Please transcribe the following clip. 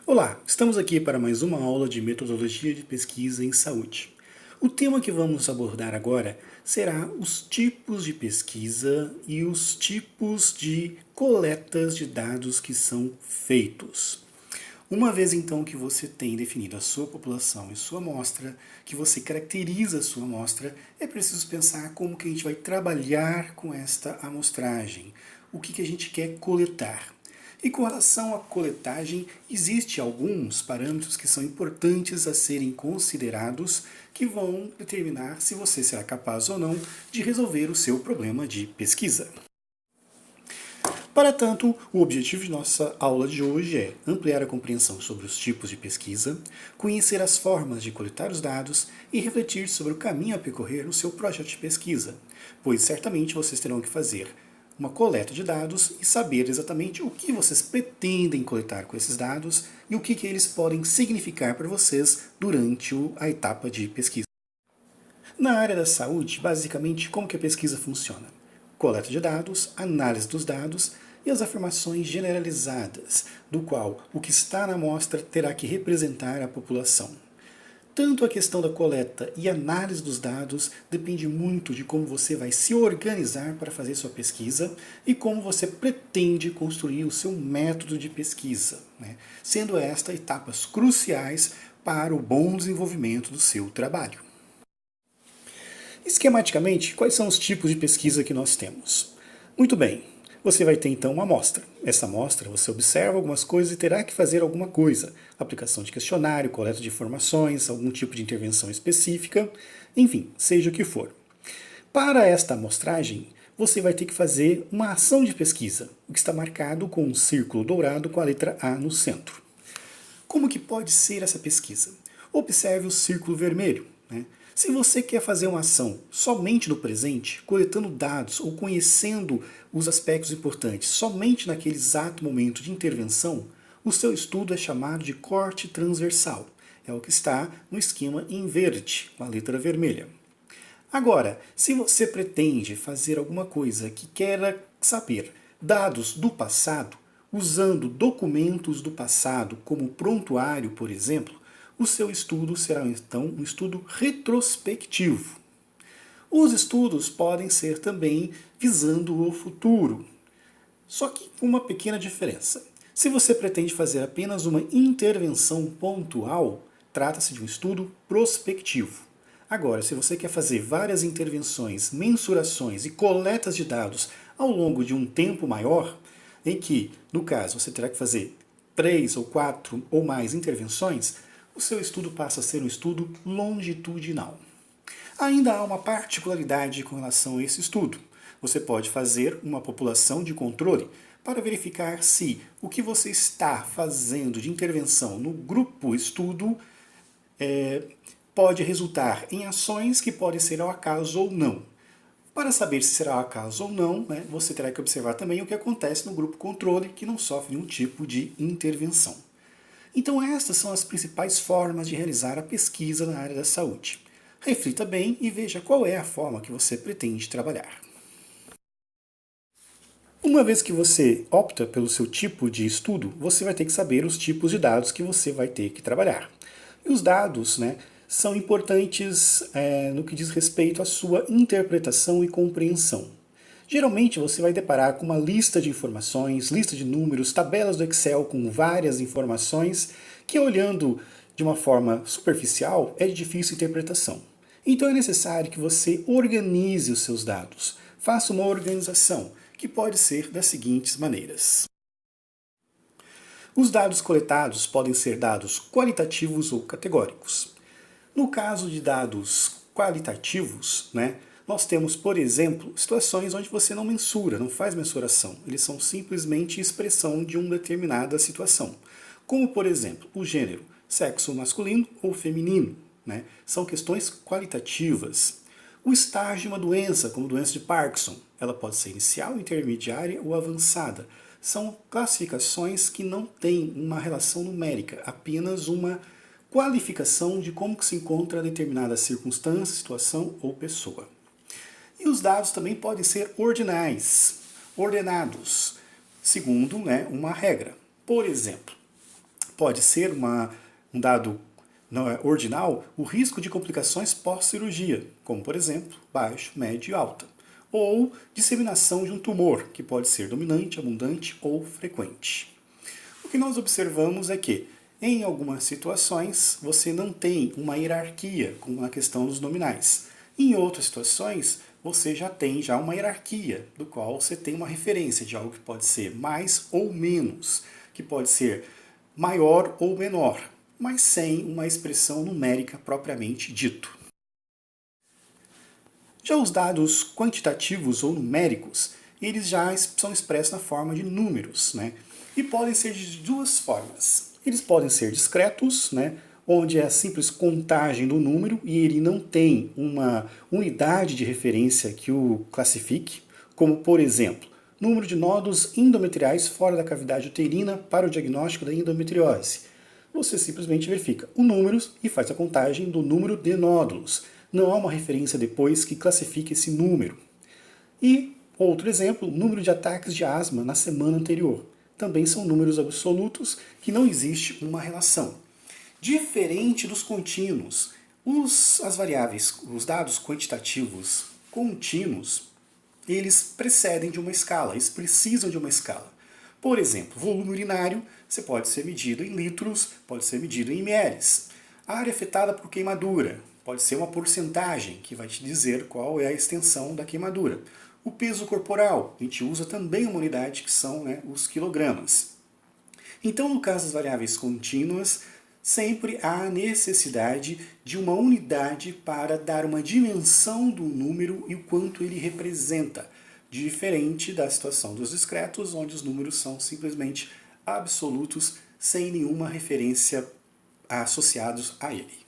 Olá, estamos aqui para mais uma aula de metodologia de pesquisa em saúde. O tema que vamos abordar agora será os tipos de pesquisa e os tipos de coletas de dados que são feitos. Uma vez então que você tem definido a sua população e sua amostra, que você caracteriza a sua amostra, é preciso pensar como que a gente vai trabalhar com esta amostragem, o que a gente quer coletar. E com relação à coletagem, existem alguns parâmetros que são importantes a serem considerados que vão determinar se você será capaz ou não de resolver o seu problema de pesquisa. Para tanto, o objetivo de nossa aula de hoje é ampliar a compreensão sobre os tipos de pesquisa, conhecer as formas de coletar os dados e refletir sobre o caminho a percorrer no seu projeto de pesquisa, pois certamente vocês terão que fazer uma coleta de dados e saber exatamente o que vocês pretendem coletar com esses dados e o que eles podem significar para vocês durante a etapa de pesquisa. Na área da saúde, basicamente, como que a pesquisa funciona? Coleta de dados, análise dos dados e as afirmações generalizadas, do qual o que está na amostra terá que representar a população. Tanto a questão da coleta e análise dos dados depende muito de como você vai se organizar para fazer sua pesquisa e como você pretende construir o seu método de pesquisa, sendo estas etapas cruciais para o bom desenvolvimento do seu trabalho. Esquematicamente, quais são os tipos de pesquisa que nós temos? Muito bem, você vai ter então uma amostra. Essa amostra você observa algumas coisas e terá que fazer alguma coisa. Aplicação de questionário, coleta de informações, algum tipo de intervenção específica, enfim, seja o que for. Para esta amostragem, você vai ter que fazer uma ação de pesquisa, o que está marcado com um círculo dourado com a letra A no centro. Como que pode ser essa pesquisa? Observe o círculo vermelho. Se você quer fazer uma ação somente no presente, coletando dados ou conhecendo os aspectos importantes somente naquele exato momento de intervenção, o seu estudo é chamado de corte transversal. É o que está no esquema em verde, com a letra vermelha. Agora, se você pretende fazer alguma coisa que queira saber dados do passado, usando documentos do passado como prontuário, por exemplo, o seu estudo será então um estudo retrospectivo. Os estudos podem ser também visando o futuro, só que com uma pequena diferença. Se você pretende fazer apenas uma intervenção pontual, trata-se de um estudo prospectivo. Agora, se você quer fazer várias intervenções, mensurações e coletas de dados ao longo de um tempo maior, em que, no caso, você terá que fazer 3 ou 4 ou mais intervenções, o seu estudo passa a ser um estudo longitudinal. Ainda há uma particularidade com relação a esse estudo. Você pode fazer uma população de controle para verificar se o que você está fazendo de intervenção no grupo estudo pode resultar em ações que podem ser ao acaso ou não. Para saber se será ao acaso ou não, você terá que observar também o que acontece no grupo controle, que não sofre nenhum tipo de intervenção. Então estas são as principais formas de realizar a pesquisa na área da saúde. Reflita bem e veja qual é a forma que você pretende trabalhar. Uma vez que você opta pelo seu tipo de estudo, você vai ter que saber os tipos de dados que você vai ter que trabalhar. E os dados são importantes no que diz respeito à sua interpretação e compreensão. Geralmente você vai deparar com uma lista de informações, lista de números, tabelas do Excel com várias informações que, olhando de uma forma superficial, é de difícil interpretação. Então é necessário que você organize os seus dados. Faça uma organização, que pode ser das seguintes maneiras. Os dados coletados podem ser dados qualitativos ou categóricos. No caso de dados qualitativos, nós temos, por exemplo, situações onde você não mensura, não faz mensuração. Eles são simplesmente expressão de uma determinada situação. Como, por exemplo, o gênero, sexo masculino ou feminino. São questões qualitativas. O estágio de uma doença, como doença de Parkinson, ela pode ser inicial, intermediária ou avançada. São classificações que não têm uma relação numérica, apenas uma qualificação de como que se encontra determinada circunstância, situação ou pessoa. E os dados também podem ser ordenados, segundo uma regra. Por exemplo, pode ser um dado ordinal o risco de complicações pós-cirurgia, como por exemplo, baixo, médio e alta. Ou disseminação de um tumor, que pode ser dominante, abundante ou frequente. O que nós observamos é que, em algumas situações, você não tem uma hierarquia, como na questão dos nominais. Em outras situações, você já tem uma hierarquia, do qual você tem uma referência de algo que pode ser mais ou menos, que pode ser maior ou menor, mas sem uma expressão numérica propriamente dito. Já os dados quantitativos ou numéricos, eles já são expressos na forma de números, né? E podem ser de duas formas. Eles podem ser discretos, né? Onde é a simples contagem do número e ele não tem uma unidade de referência que o classifique, como por exemplo, número de nódulos endometriais fora da cavidade uterina para o diagnóstico da endometriose. Você simplesmente verifica o número e faz a contagem do número de nódulos. Não há uma referência depois que classifique esse número. E, outro exemplo, número de ataques de asma na semana anterior. Também são números absolutos que não existe uma relação. Diferente dos contínuos, as variáveis, os dados quantitativos contínuos, eles precedem de uma escala, eles precisam de uma escala. Por exemplo, volume urinário, você pode ser medido em litros, pode ser medido em ml. A área afetada por queimadura, pode ser uma porcentagem que vai te dizer qual é a extensão da queimadura. O peso corporal, a gente usa também uma unidade que são os quilogramas. Então, no caso das variáveis contínuas, sempre há necessidade de uma unidade para dar uma dimensão do número e o quanto ele representa, diferente da situação dos discretos, onde os números são simplesmente absolutos, sem nenhuma referência associados a ele.